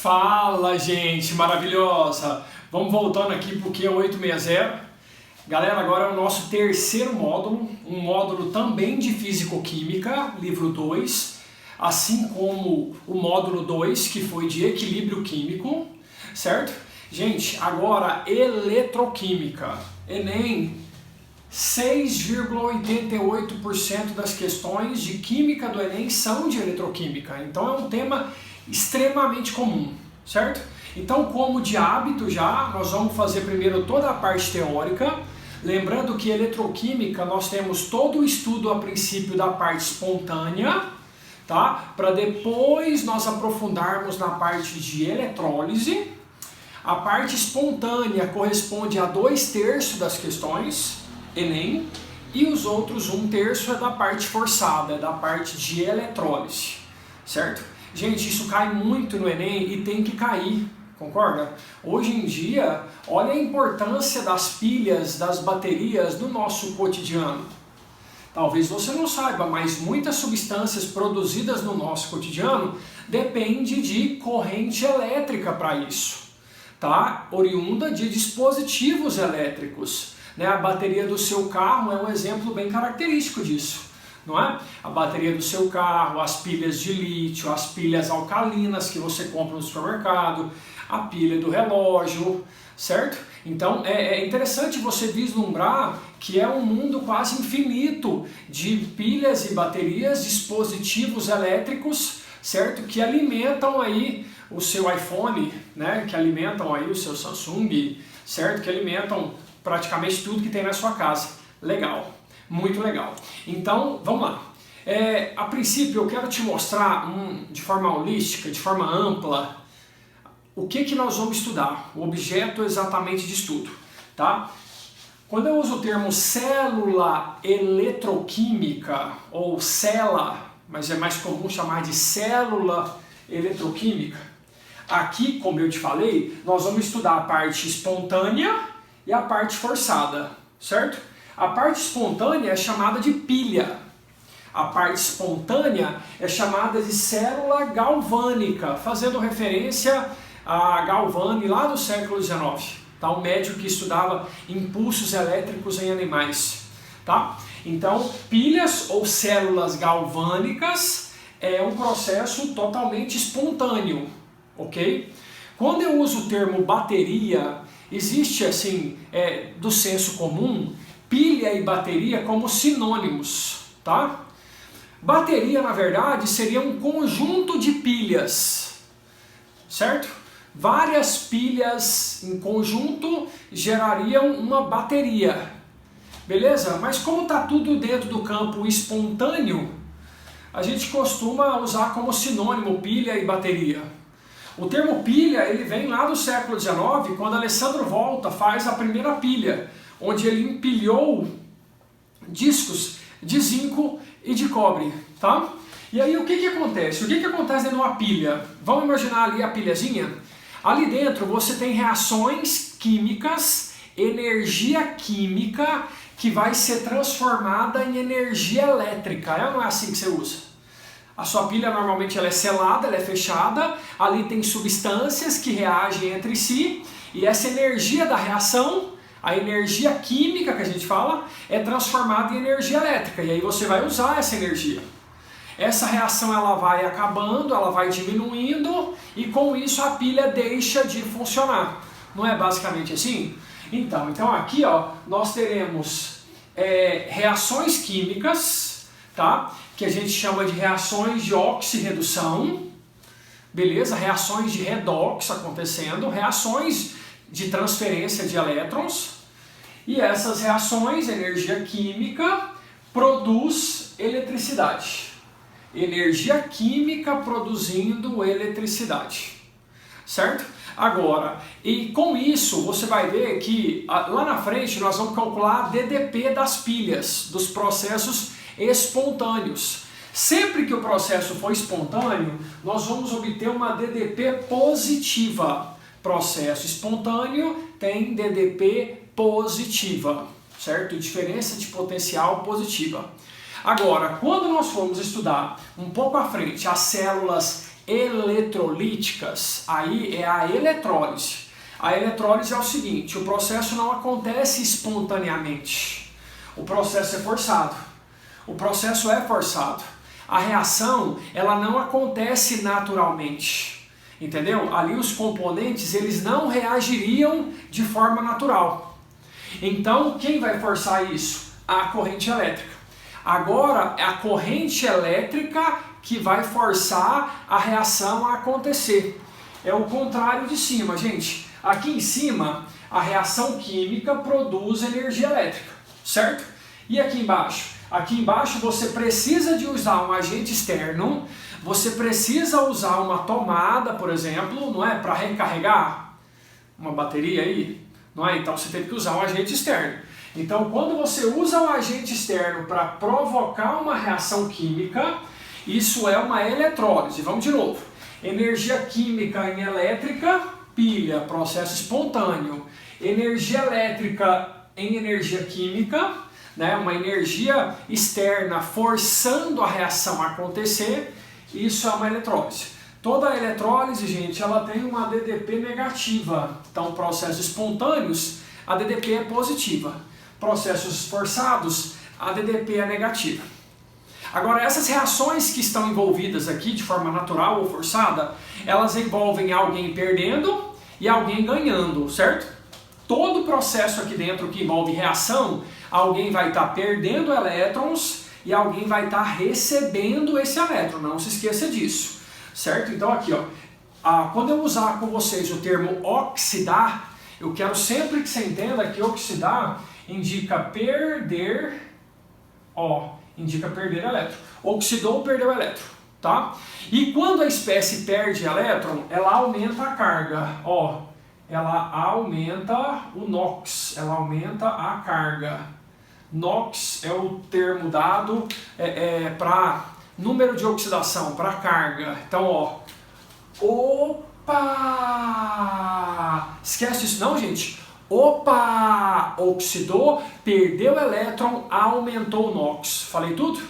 Fala, gente maravilhosa! Vamos voltando aqui para o Q860. Galera, agora é o nosso terceiro módulo, um módulo também de Físico-Química, livro 2, assim como o módulo 2, que foi de Equilíbrio Químico, certo? Gente, agora Eletroquímica. Enem, 6,88% das questões de Química do Enem são de Eletroquímica, então é um tema extremamente comum, certo? Então, como de hábito já, nós vamos fazer primeiro toda a parte teórica, lembrando que eletroquímica nós temos todo o estudo a princípio da parte espontânea, tá? Para depois nós aprofundarmos na parte de eletrólise. A parte espontânea corresponde a 2/3 das questões, Enem, e os outros 1/3 é da parte forçada, é da parte de eletrólise, certo? Gente, isso cai muito no Enem e tem que cair, concorda? Hoje em dia, olha a importância das pilhas, das baterias no nosso cotidiano. Talvez você não saiba, mas muitas substâncias produzidas no nosso cotidiano dependem de corrente elétrica para isso, tá? Oriunda de dispositivos elétricos, né? A bateria do seu carro é um exemplo bem característico disso. Não é? A bateria do seu carro, as pilhas de lítio, as pilhas alcalinas que você compra no supermercado, a pilha do relógio, certo? Então é interessante você vislumbrar que é um mundo quase infinito de pilhas e baterias, dispositivos elétricos, certo? Que alimentam aí o seu iPhone, né? Que alimentam aí o seu Samsung, certo? Que alimentam praticamente tudo que tem na sua casa. Legal. Muito legal. Então, vamos lá. A princípio, eu quero te mostrar de forma holística, de forma ampla, o que nós vamos estudar, o objeto exatamente de estudo, tá? Quando eu uso o termo célula eletroquímica, ou cela, mas é mais comum chamar de célula eletroquímica, aqui, como eu te falei, nós vamos estudar a parte espontânea e a parte forçada, certo? A parte espontânea é chamada de pilha. A parte espontânea é chamada de célula galvânica, fazendo referência a Galvani lá do século XIX, tá? Um médico que estudava impulsos elétricos em animais, tá? Então, pilhas ou células galvânicas é um processo totalmente espontâneo, ok? Quando eu uso o termo bateria, existe assim, do senso comum, pilha e bateria como sinônimos, tá? Bateria, na verdade, seria um conjunto de pilhas, certo? Várias pilhas em conjunto gerariam uma bateria, beleza? Mas como está tudo dentro do campo espontâneo, a gente costuma usar como sinônimo pilha e bateria. O termo pilha, ele vem lá do século XIX, quando Alessandro Volta faz a primeira pilha, onde ele empilhou discos de zinco e de cobre, tá? E aí o que acontece? O que acontece dentro de uma pilha? Vamos imaginar ali a pilhazinha? Ali dentro você tem reações químicas, energia química que vai ser transformada em energia elétrica. Não é assim que você usa. A sua pilha normalmente ela é selada, ela é fechada, ali tem substâncias que reagem entre si e essa energia da reação, a energia química que a gente fala, é transformada em energia elétrica e aí você vai usar essa energia. Essa reação ela vai acabando, ela vai diminuindo e com isso a pilha deixa de funcionar. Não é basicamente assim? Então aqui ó, nós teremos reações químicas, tá? Que a gente chama de reações de oxirredução, beleza? Reações de redox acontecendo, reações de transferência de elétrons, e essas reações, energia química, produz eletricidade. Energia química produzindo eletricidade, certo? Agora, e com isso você vai ver que lá na frente nós vamos calcular a DDP das pilhas, dos processos espontâneos. Sempre que o processo for espontâneo, nós vamos obter uma DDP positiva. Processo espontâneo tem DDP positiva, certo? Diferença de potencial positiva. Agora, quando nós formos estudar um pouco à frente as células eletrolíticas, aí é a eletrólise. A eletrólise é o seguinte, o processo não acontece espontaneamente, o processo é forçado. O processo é forçado. A reação, ela não acontece naturalmente, entendeu? Ali os componentes, eles não reagiriam de forma natural. Então, quem vai forçar isso? A corrente elétrica. Agora, é a corrente elétrica que vai forçar a reação a acontecer. É o contrário de cima, gente. Aqui em cima, a reação química produz energia elétrica, certo? E aqui embaixo? Aqui embaixo você precisa de usar um agente externo, você precisa usar uma tomada, por exemplo, não é? Para recarregar uma bateria aí, não é? Então você teve que usar um agente externo. Então quando você usa um agente externo para provocar uma reação química, isso é uma eletrólise. Vamos de novo. Energia química em elétrica, pilha, processo espontâneo. Energia elétrica em energia química, né, uma energia externa forçando a reação a acontecer, isso é uma eletrólise. Toda eletrólise, gente, ela tem uma DDP negativa. Então, processos espontâneos, a DDP é positiva. Processos forçados, a DDP é negativa. Agora, essas reações que estão envolvidas aqui de forma natural ou forçada, elas envolvem alguém perdendo e alguém ganhando, certo? Todo processo aqui dentro que envolve reação, alguém vai estar perdendo elétrons e alguém vai estar recebendo esse elétron, não se esqueça disso, certo? Então aqui, ó, quando eu usar com vocês o termo oxidar, eu quero sempre que você entenda que oxidar indica perder, indica perder elétron. Oxidou, perdeu elétron, tá? E quando a espécie perde elétron, ela aumenta a carga, ela aumenta o NOx, ela aumenta a carga. NOx é o termo dado para número de oxidação, para carga. Então, opa! Esquece isso não, gente? Opa! Oxidou, perdeu elétron, aumentou o NOx. Falei tudo?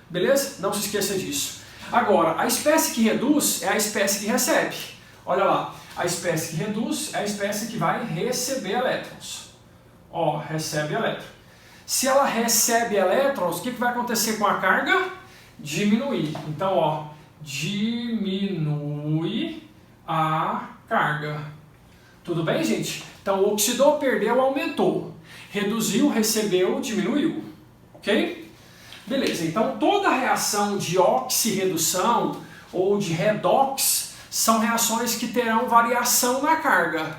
Beleza? Não se esqueça disso. Agora, a espécie que reduz é a espécie que recebe. Olha lá. A espécie que reduz é a espécie que vai receber elétrons. Recebe elétron. Se ela recebe elétrons, o que vai acontecer com a carga? Diminuir. Então, diminui a carga. Tudo bem, gente? Então, oxidou, perdeu, aumentou. Reduziu, recebeu, diminuiu. Ok? Beleza. Então, toda reação de oxirredução ou de redox são reações que terão variação na carga,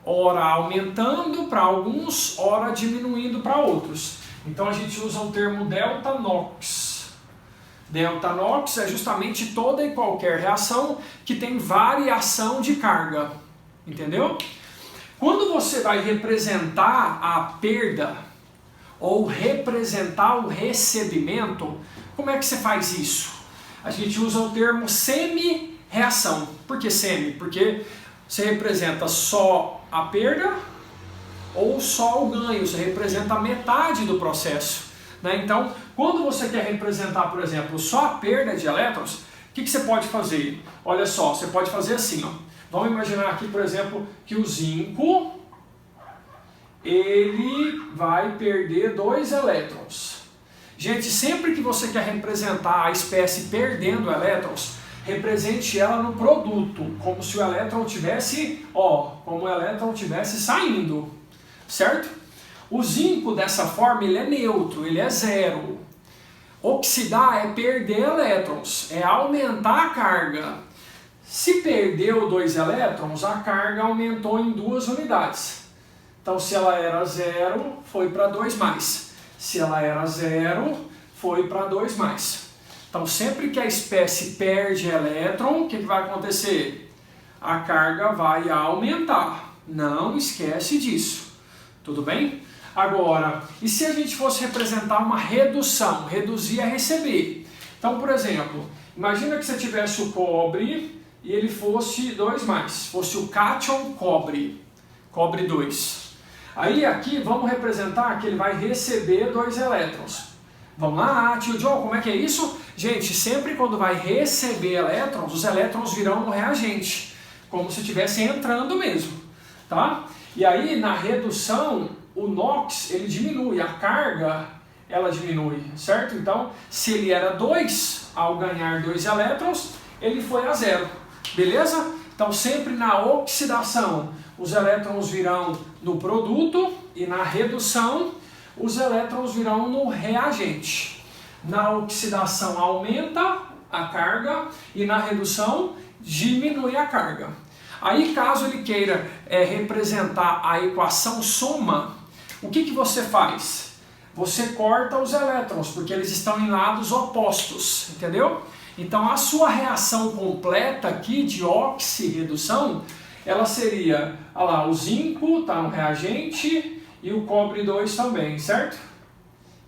ora aumentando para alguns, ora diminuindo para outros. Então a gente usa o termo delta NOx. Delta NOx é justamente toda e qualquer reação que tem variação de carga, entendeu? Quando você vai representar a perda ou representar o recebimento, como é que você faz isso? A gente usa o termo semi-reação. Por que semi? Porque você representa só a perda ou só o ganho, você representa metade do processo, né? Então, quando você quer representar, por exemplo, só a perda de elétrons, o que você pode fazer? Olha só, você pode fazer assim, Vamos imaginar aqui, por exemplo, que o zinco ele vai perder 2 elétrons. Gente, sempre que você quer representar a espécie perdendo elétrons, represente ela no produto, como se o elétron tivesse, como o elétron tivesse saindo, certo? O zinco dessa forma ele é neutro, ele é zero. Oxidar é perder elétrons, é aumentar a carga. Se perdeu 2 elétrons, a carga aumentou em 2 unidades. Então, se ela era 0, foi para 2 mais. Se ela era 0, foi para 2 mais. Então, sempre que a espécie perde elétron, o que vai acontecer? A carga vai aumentar. Não esquece disso. Tudo bem? Agora, e se a gente fosse representar uma redução? Reduzir é receber. Então, por exemplo, imagina que você tivesse o cobre e ele fosse 2 mais. Fosse o cátion cobre. Cobre 2. Aí aqui vamos representar que ele vai receber 2 elétrons. Vamos lá, tio John, como é que é isso? Gente, sempre quando vai receber elétrons, os elétrons virão no reagente, como se estivesse entrando mesmo, tá? E aí, na redução, o NOx, ele diminui, a carga, ela diminui, certo? Então, se ele era 2, ao ganhar 2 elétrons, ele foi a 0, beleza? Então, sempre na oxidação, os elétrons virão no produto e na redução, os elétrons virão no reagente. Na oxidação aumenta a carga e na redução diminui a carga. Aí, caso ele queira representar a equação soma, o que você faz? Você corta os elétrons, porque eles estão em lados opostos, entendeu? Então, a sua reação completa aqui de oxirredução, ela seria, olha lá, o zinco está no reagente e o cobre 2 também, certo?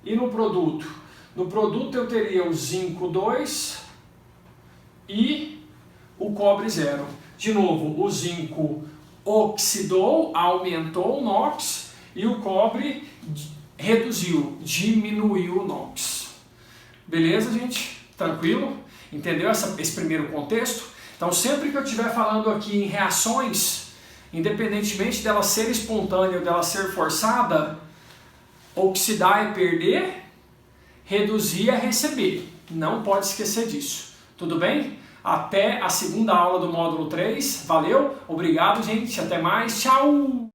E no produto? No produto eu teria o zinco 2 e o cobre 0. De novo, o zinco oxidou, aumentou o NOx e o cobre reduziu, diminuiu o NOx. Beleza, gente? Tranquilo? Entendeu esse primeiro contexto? Então, sempre que eu estiver falando aqui em reações, independentemente dela ser espontânea ou dela ser forçada, oxidar é perder, reduzir é receber. Não pode esquecer disso. Tudo bem? Até a segunda aula do módulo 3. Valeu, obrigado, gente. Até mais. Tchau!